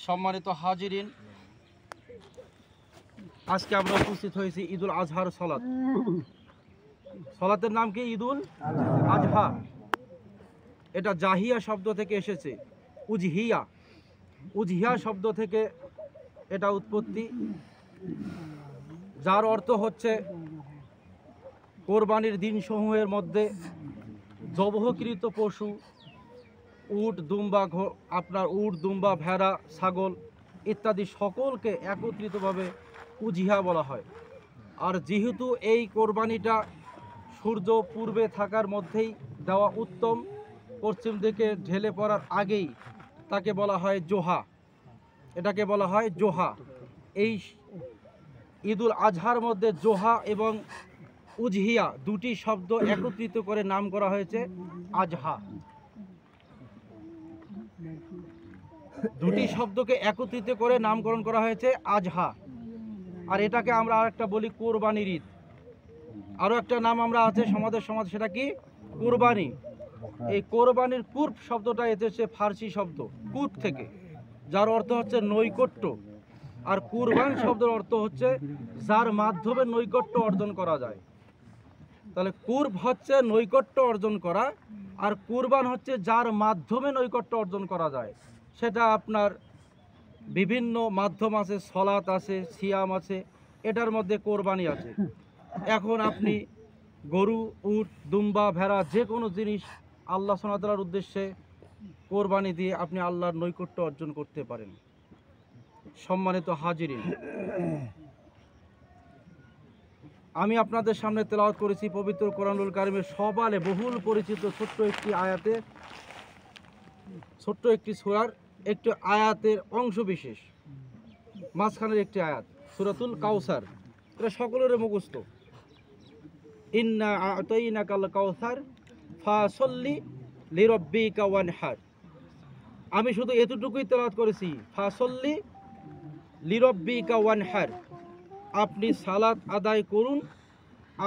সম্মানিত হাজিরিন, আজকে আমরা উপস্থিত হয়েছি ঈদুল আজহার সলাত। সলাতের নাম কি? ঈদুল আজহা। এটা জাহিয়া শব্দ থেকে এসেছে, উজহিয়া। উজহিয়া শব্দ থেকে এটা উৎপত্তি, যার অর্থ হচ্ছে কোরবানির দিনসমূহের মধ্যে জবহকৃত পশু, উট দুম্বা, ভেড়া, ছাগল ইত্যাদি সকলকে একত্রিতভাবে উজিহা বলা হয়। আর যেহেতু এই কোরবানিটা সূর্য পূর্বে থাকার মধ্যেই দেওয়া উত্তম, পশ্চিম দিকে ঢেলে পড়ার আগেই তাকে বলা হয় জোহা। এটাকে বলা হয় জোহা। এই ঈদুল আজহার মধ্যে জোহা এবং উজহিয়া দুটি শব্দ একত্রিত করে নাম করা হয়েছে আজহা। দুটি শব্দকে একত্রিত করে নামকরণ করা হয়েছে আজহা। আর এটাকে আমরা আরেকটা বলি কোরবানির ঈদ। আরও একটা নাম আমরা আছে সমাজের, সেটা কি? কোরবানি। এই কোরবানির কুর্ব শব্দটা এসেছে ফার্সি শব্দ কুট থেকে, যার অর্থ হচ্ছে নৈকট্য। আর কুরবান শব্দের অর্থ হচ্ছে যার মাধ্যমে নৈকট্য অর্জন করা যায়। তাহলে কুর্ব হচ্ছে নৈকট্য অর্জন করা, আর কুরবান হচ্ছে যার মাধ্যমে নৈকট্য অর্জন করা যায়। সেটা আপনার বিভিন্ন মাধ্যম আছে, সলাত আছে, সিয়াম আছে, এটার মধ্যে কোরবানি আছে। এখন আপনি গরু, উট, দুম্বা, ভেড়া যে কোনো জিনিস আল্লাহ সুবহানাহু ওয়া তাআলার উদ্দেশ্যে কোরবানি দিয়ে আপনি আল্লাহর নৈকট্য অর্জন করতে পারেন। সম্মানিত হাজিরিন, আমি আপনাদের সামনে তেলাওয়াত করেছি পবিত্র কোরআনুল কারিমের সবালে বহুল পরিচিত ছোট্ট একটি সূরার একটি আয়াতের অংশ বিশেষ, মাঝখানের একটি আয়াত, সূরাতুল কাউসার। এটা সকলের মুখস্থ। ইন্না আ'তাইনাকাল কাউসার ফাসল্লি লিরাব্বিকা ওয়ানহার। আমি শুধু এতটুকুই তেলাওয়াত করেছি, ফাসল্লি লিরাব্বিকা ওয়ানহার। আপনি সালাত আদায় করুন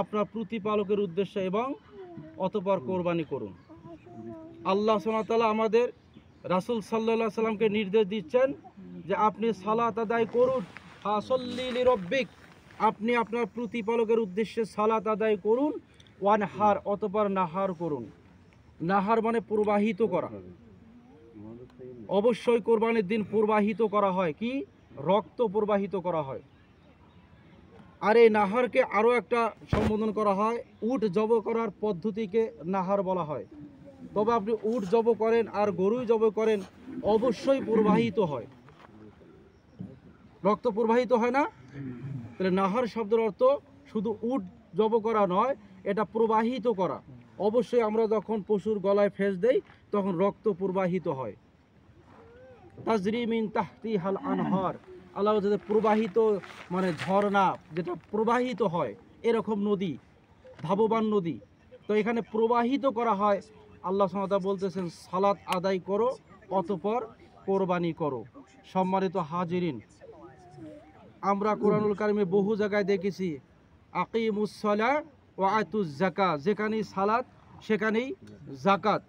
আপনার প্রতিপালকের উদ্দেশ্যে এবং অতঃপর কোরবানি করুন। আল্লাহ সুবহানাহু ওয়া তাআলা আমাদের রাসূল সাল্লাল্লাহু আলাইহি সাল্লামকে নির্দেশ দিচ্ছেন যে আপনি সালাত আদায় করুন, ফাসল্লি লিরাব্বিক, আপনি আপনার প্রতিপালকের উদ্দেশ্যে সালাত আদায় করুন, ওয়ানহার, অতঃপর নাহার করুন। নাহার মানে প্রবাহিত করা। অবশ্যই কোরবানির দিন প্রবাহিত করা হয়, কি? রক্ত প্রবাহিত করা হয়। আর এই নাহারকে আরও একটা সম্বোধন করা হয়, উট জব করার পদ্ধতিকে নাহার বলা হয়। তবে আপনি উট জব করেন আর গরুই জব করেন, অবশ্যই প্রবাহিত হয়, রক্ত প্রবাহিত হয় না? তাহলে নাহার শব্দের অর্থ শুধু উট জব করা নয়, এটা প্রবাহিত করা। অবশ্যই আমরা যখন পশুর গলায় ফেস দেই তখন রক্ত প্রবাহিত হয়। তাজরি মিন তাহতিহাল আনহার, আল্লাহ যে প্রবাহিত মানে ঝর্ণা, যেটা প্রবাহিত হয়, এরকম নদী, ধাবমান নদী। তো এখানে প্রবাহিত করা হয়। আল্লাহ সুবহানাহু ওয়া তাআলা বলতেছেন সালাত আদায় করো, অতঃপর কোরবানি করো। সম্মানিত হাজিরিন, আমরা কোরআনুল কারিমে বহু জায়গায় দেখেছি আকিমুস সালাহ ওয়া আতুজ যাকাত, যেখানেই সালাত সেখানেই যাকাত।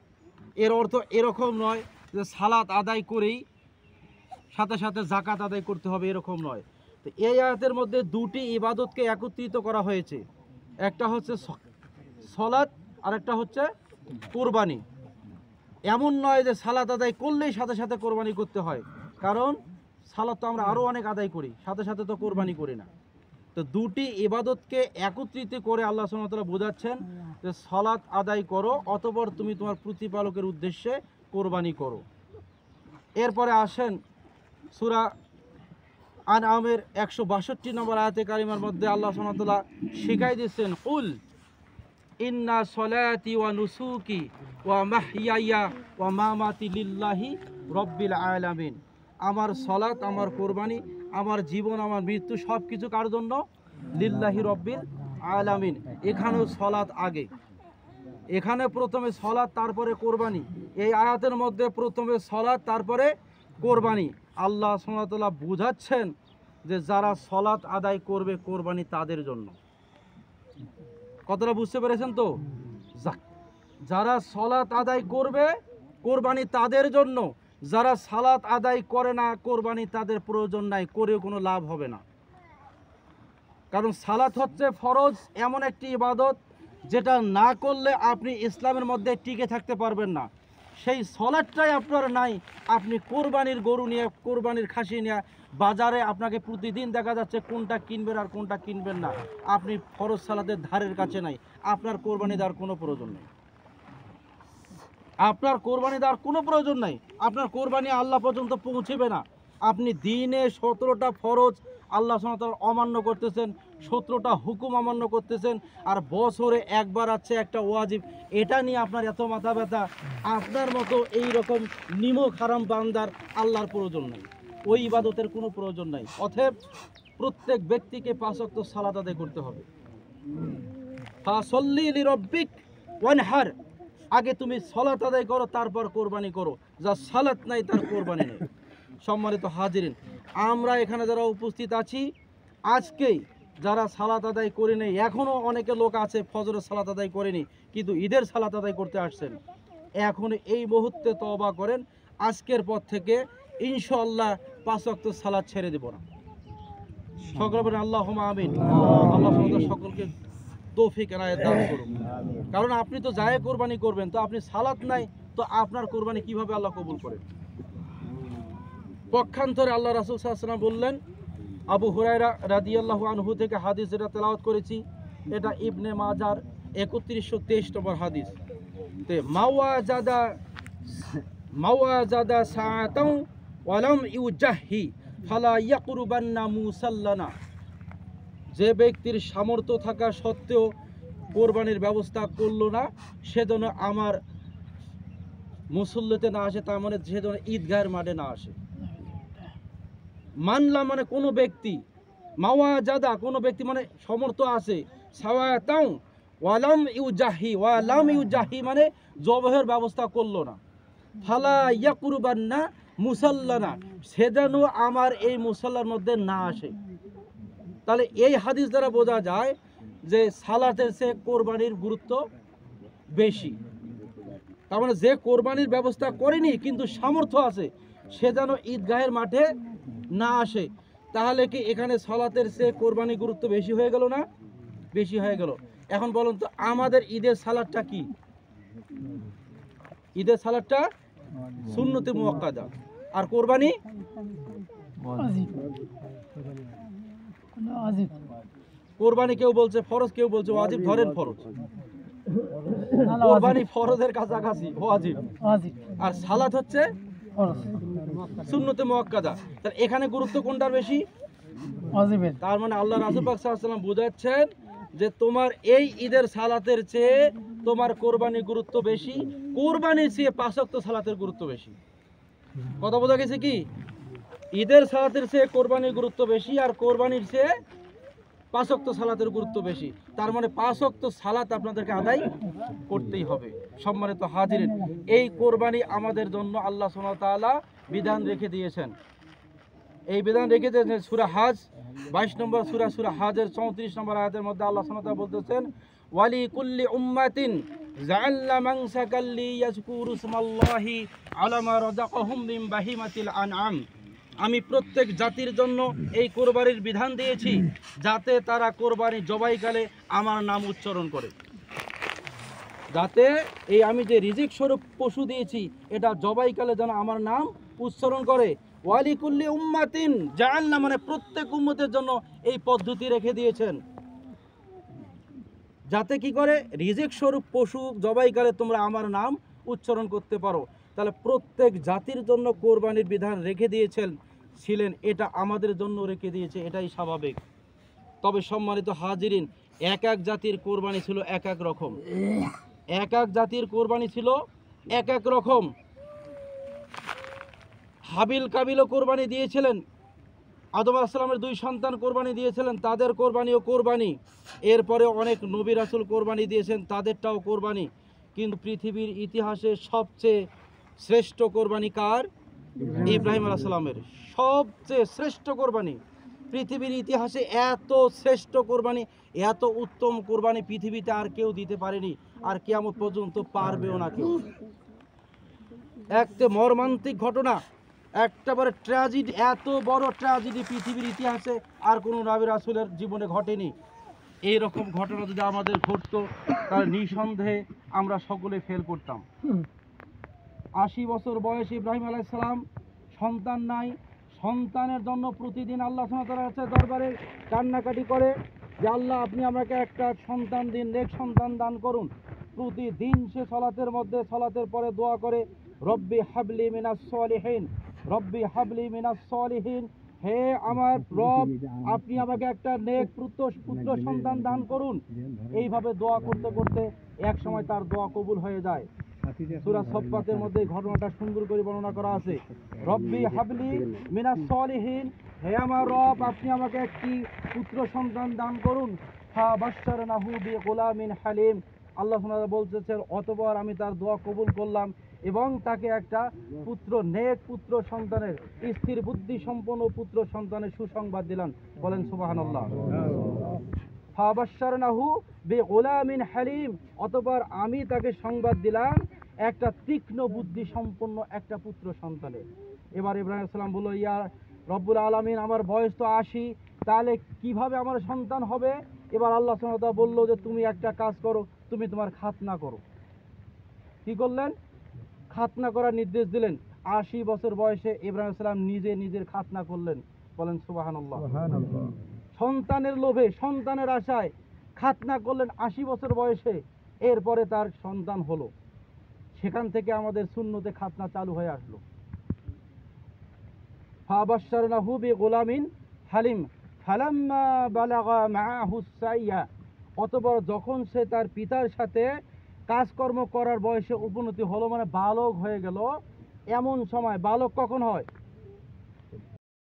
এর অর্থ এরকম নয় যে সালাত আদায় করেই সাথে সাথে যাকাত আদায় করতে হবে, এরকম নয়। তো এই আয়াতের মধ্যে দুটি ইবাদতকে একত্রিত করা হয়েছে, একটা হচ্ছে সলাত আর একটা হচ্ছে কোরবানি। এমন নয় যে সালাত আদায় করলেই সাথে সাথে কোরবানি করতে হয়, কারণ সালাত তো আমরা আরও অনেক আদায় করি, সাথে সাথে তো কোরবানি করি না। তো দুটি ইবাদতকে একত্রিত করে আল্লাহ সুবহানাহু ওয়া তাআলা বোঝাচ্ছেন যে সালাত আদায় করো, অতঃপর তুমি তোমার প্রতিপালকের উদ্দেশ্যে কোরবানি করো। এরপরে আসেন সূরা আনআমের 162 নম্বর আয়াতে কারিমার মধ্যে আল্লাহ সুবহানাহু ওয়া তাআলা শিখাই দিচ্ছেন, কুল ইন্না সলাতি ওয়া নুসুকি ওয়া মাহইয়ায়া ওয়া মামাতি লিল্লাহি রব্বিল আলামিন। আমার সলাত, আমার কোরবানি, আমার জীবন, আমার মৃত্যু সব কিছু কার জন্য? লিল্লাহি রব্বিল আলামিন। এখানেও সলাত আগে, এখানে প্রথমে সলাত তারপরে কোরবানি। এই আয়াতের মধ্যে প্রথমে সলাত তারপরে কোরবানি। আল্লাহ সুবহানাহু ওয়া তাআলা বুঝাচ্ছেন যে যারা সলাত আদায় করবে কোরবানি তাদের জন্য। কতটা বুঝতে পেরেছেন তো? যারা সলাত আদায় করবে কোরবানি তাদের জন্য, যারা সালাত আদায় করে না কোরবানি তাদের প্রয়োজন নাই, করেও কোনো লাভ হবে না। কারণ সালাত হচ্ছে ফরজ এমন একটি ইবাদত যেটা না করলে আপনি ইসলামের মধ্যে টিকে থাকতে পারবেন না। সেই সালাতটাই আপনার নাই, আপনি কোরবানির গরু নিয়ে, কোরবানির খাসি নিয়ে বাজারে আপনাকে প্রতিদিন দেখা যাচ্ছে কোনটা কিনবেন আর কোনটা কিনবেন না, আপনি ফরজ সালাতের ধারের কাছে নাই, আপনার কোরবানি দেওয়ার কোনো প্রয়োজন নেই। আপনার কোরবানি দেওয়ার কোনো প্রয়োজন নাই, আপনার কোরবানি আল্লাহ পর্যন্ত পৌঁছেবে না। আপনি দিনে 17টা ফরজ আল্লাহ সুবহানাহু ওয়া তাআলা অমান্য করতেছেন, 17টা হুকুম অমান্য করতেছেন, আর বছরে একবার আছে একটা ওয়াজিব, এটা নিয়ে আপনার এত মাথা ব্যথা। আপনার মতো এই রকম নিমক হারাম বান্দার আল্লাহর প্রয়োজন নেই, ওই ইবাদতের কোনো প্রয়োজন নাই। অতএব প্রত্যেক ব্যক্তিকে 5 ওয়াক্ত সালাত আদায় করতে হবে। ফাসল্লি লিরাব্বিক ওয়ানহার, আগে তুমি সালাত আদায় করো, তারপর কোরবানি করো। যা সালাত নাই তার কোরবানি নেই। সম্মানিত হাজিরিন, আমরা এখানে যারা উপস্থিত আছি, আজকেই যারা সালাত আদায় করে নেই, এখনও অনেকে লোক আছে ফজরের সালাত আদায় করেনি কিন্তু ঈদের সালাত আদায় করতে আসছেন, এখন এই মুহূর্তে তওবা করেন, আজকের পর থেকে ইনশাআল্লাহ 5 ওয়াক্ত সালাত ছেড়ে দেব না। সকলে বলেন আল্লাহুম্মা আমিন। আল্লাহ সকলকে তৌফিক এনায়েত দান করুন। কারণ আপনি তো যায় কোরবানি করবেন, তো আপনি সালাত নাই, তো আপনার কোরবানি কিভাবে আল্লাহ কবুল করেন? পক্ষান্তরে আল্লাহ রাসূল সাল্লাল্লাহু আলাইহি ওয়াসাল্লাম বললেন, আবু হুরায়রা রাদিয়াল্লাহু আনহু থেকে হাদিস যেটা তেলাওয়াত করেছি, এটা ইবনে মাজার 3123 নম্বর হাদিস। তে মাওয়াজাদা সাআতাও ওয়ালাম ইউজাহি ফালা ইয়াকরুবান্না মুসাল্লানা, যে ব্যক্তির সামর্থ্য থাকা সত্ত্বেও কোরবানির ব্যবস্থা করলো না, সেজন্য আমার মুসল্লিতে না আসে, তার মানে সেজন্য ঈদগাহের মাঠে না আসে। মানলা মানে কোনো ব্যক্তি, মাওয়াজাদা কোনো ব্যক্তি মানে সামর্থ্য আছে, সাওয়াতাও ওয়ালাম ইউজাহি মানে জবহের ব্যবস্থা করলো না, ফালা ইয়াকুরবান্না মুসাল্লানা, সেজন্য আমার এই মুসাল্লার মধ্যে না আসে। তাহলে এই হাদিস দ্বারা বোঝা যায় যে সালাতের চেয়ে কোরবানির গুরুত্ব বেশি। তার মানে যে কোরবানির ব্যবস্থা করেনি কিন্তু সামর্থ্য আছে, সে যেন ঈদগাহের মাঠে না আসে। তাহলে কি এখানে সালাতের চেয়ে কোরবানির গুরুত্ব বেশি হয়ে গেল না? বেশি হয়ে গেল। এখন বলুন তো, আমাদের ঈদের সালাদটা কি? ঈদের সালাদটা সুন্নতে মুআক্কাদা, আর কোরবানি কোরবানি কেউ বলছে ফরজ, কেউ বলছে ওয়াজিব। ধরেন ফরজ, কোরবানি ফরজের কাছাকাছি ওয়াজিব, আর সালাত হচ্ছে সুন্নতে মুআক্কাদা। তাহলে এখানে গুরুত্ব কোনটার বেশি? ওয়াজিবের। তার মানে আল্লাহ রাসূল পাক সাল্লাল্লাহু আলাইহি ওয়াসাল্লাম বোঝাচ্ছেন যে তোমার এই ঈদের সালাতের চেয়ে তোমার কোরবানির গুরুত্ব বেশি, কোরবানির চেয়ে 5 ওয়াক্ত সালাতের গুরুত্ব বেশি। কথা বোঝা গেছে কি? ঈদের সালাতের চেয়ে কোরবানির গুরুত্ব বেশি, আর কোরবানির চেয়ে 5 ওয়াক্ত সালাতের গুরুত্ব বেশি। তার মানে 5 ওয়াক্ত সালাত আপনাদেরকে আদায় করতেই হবে। সম্মানিত হাজিরিন, এই কোরবানি আমাদের জন্য আল্লাহ সুবহানাহু ওয়া তাআলা বিধান রেখে দিয়েছেন। এই বিধান রেখে দিয়েছেন সূরা হাজ 22 নম্বর সূরা হাজের 34 নম্বর আয়াতের মধ্যে আল্লাহ সুবহানাহু ওয়া তাআলা বলতেছেন, ওয়ালি কুল্লি উম্মাতিন জাআলনা মানসাকাল লিয়াযকুরু ইসমাল্লাহি আলা মা রাযাকাহুম মিন বাহিমাতিল আনআম। আমি প্রত্যেক জাতির জন্য এই কোরবানির বিধান দিয়েছি যাতে তারা কোরবানি জবাইকালে আমার নাম উচ্চারণ করে, যাতে এই আমি যে রিজিক স্বরূপ পশু দিয়েছি এটা জবাইকালে যেন আমার নাম উচ্চারণ করে। ওয়ালি কুল্লি উম্মাতিন জাআলনা মানে প্রত্যেক উম্মতের জন্য এই পদ্ধতি রেখে দিয়েছেন, যাতে কি করে রিজিক স্বরূপ পশু জবাইকালে তোমরা আমার নাম উচ্চারণ করতে পারো। তাহলে প্রত্যেক জাতির জন্য কোরবানির বিধান রেখে ছিলেন, এটা আমাদের জন্য রেখে দিয়েছে, এটাই স্বাভাবিক। তবে সম্মানিত হাজিরিন, এক এক জাতির কোরবানি ছিল এক এক রকম, এক এক জাতির কোরবানি ছিল এক এক রকম। হাবিল কাবিলও কোরবানি দিয়েছিলেন, আদম আলাইহিস সালামের 2 সন্তান কোরবানি দিয়েছিলেন, তাদের কোরবানিও কোরবানি। এরপরে অনেক নবী রাসূল কোরবানি দিয়েছেন, তাদেরটাও কোরবানি। কিন্তু পৃথিবীর ইতিহাসে সবচেয়ে শ্রেষ্ঠ কোরবানি কার? ইব্রাহিম আলাইহিস সালামের। সবচেয়ে শ্রেষ্ঠ কোরবানি পৃথিবীর ইতিহাসে, এত শ্রেষ্ঠ কোরবানি, এত উত্তম কোরবানি পৃথিবীতে আর কেউ দিতে পারেনি, আর কিয়ামত পর্যন্ত পারবেও না কেউ। একটা মর্মান্তিক ঘটনা, একটাবারে ট্র্যাজেডি, এত বড় ট্র্যাজেডি পৃথিবীর ইতিহাসে আর কোনো নবী রাসূলের জীবনে ঘটেনি। এইরকম ঘটনা যদি আমাদের ঘটতো তাহলে নিঃসন্দেহে আমরা সকলে ফেল করতাম। 80 বছর বয়সে ইব্রাহিম আলাইহিস সালাম, সন্তান নাই, সন্তানের জন্য প্রতিদিন আল্লাহ সুবহানাহু ওয়া তাআলার কাছে দরবারে কান্নাকাটি করে যে আল্লাহ আপনি আমাকে একটা সন্তান দিন, নেক সন্তান দান করুন। প্রতিদিন সে সালাতের মধ্যে, সালাতের পরে দোয়া করে, রব্বি হাবলি মিনাস সলিহিন, রব্বি হাবলি মিনাস সলিহিন, হে আমার রব আপনি আমাকে একটা নেক পুত্র সন্তান দান করুন। এইভাবে দোয়া করতে করতে এক সময় তার দোয়া কবুল হয়ে যায়। সূরা সফফাতের মধ্যে এই ঘটনাটা সুন্দর করে বর্ণনা করা আছে। রব্বি হাবলি মিনাস সলিহিন, হে আমার রব আপনি আমাকে একটি পুত্র সন্তান দান করুন। ফাবাশশারনাহু বিগুলামিন হালিম, আল্লাহ সুবহানাহু ওয়া তাআলা বলতেছেন অতঃপর আমি তার দোয়া কবুল করলাম এবং তাকে একটা নেক পুত্র সন্তানের, স্থির বুদ্ধি সম্পন্ন পুত্র সন্তানের সুসংবাদ দিলাম। বলেন সুবহানাল্লাহ। ফাবাশশারনাহু বিগুলামিন হালিম, অতঃপর আমি তাকে সংবাদ দিলাম একটা তীক্ষ্ণ বুদ্ধি সম্পন্ন একটা পুত্র সন্তানের। এবার ইব্রাহিম আলাইহিস সালাম বলল, ইয়া রব্বুল আলামিন আমার বয়স তো 80, তাহলে কিভাবে আমার সন্তান হবে? এবার আল্লাহ সুবহানাহু ওয়া তাআলা বলল যে তুমি একটা কাজ করো, তুমি তোমার খাতনা করো। কি করলেন? খাতনা করার নির্দেশ দিলেন। 80 বছর বয়সে ইব্রাহিম আলাইহিস সালাম নিজে নিজের খাতনা করলেন। বলেন সুবহানাল্লাহ। সন্তানের লোভে, সন্তানের আশায় খাতনা করলেন 80 বছর বয়সে, এরপরে তার সন্তান হলো। সেখান থেকে আমাদের সুন্নতে খাতনা চালু হয়ে আসলো। ফাবাশশারনাহু বিগুলামিন হালিম ফালাম্মা বালাগা মাআহু সাইয়া, অতঃপর যখন সে তার পিতার সাথে কাজকর্ম করার বয়সে উপনীত হলো, মানে বালক হয়ে গেল, এমন সময়, বালক কখন হয়?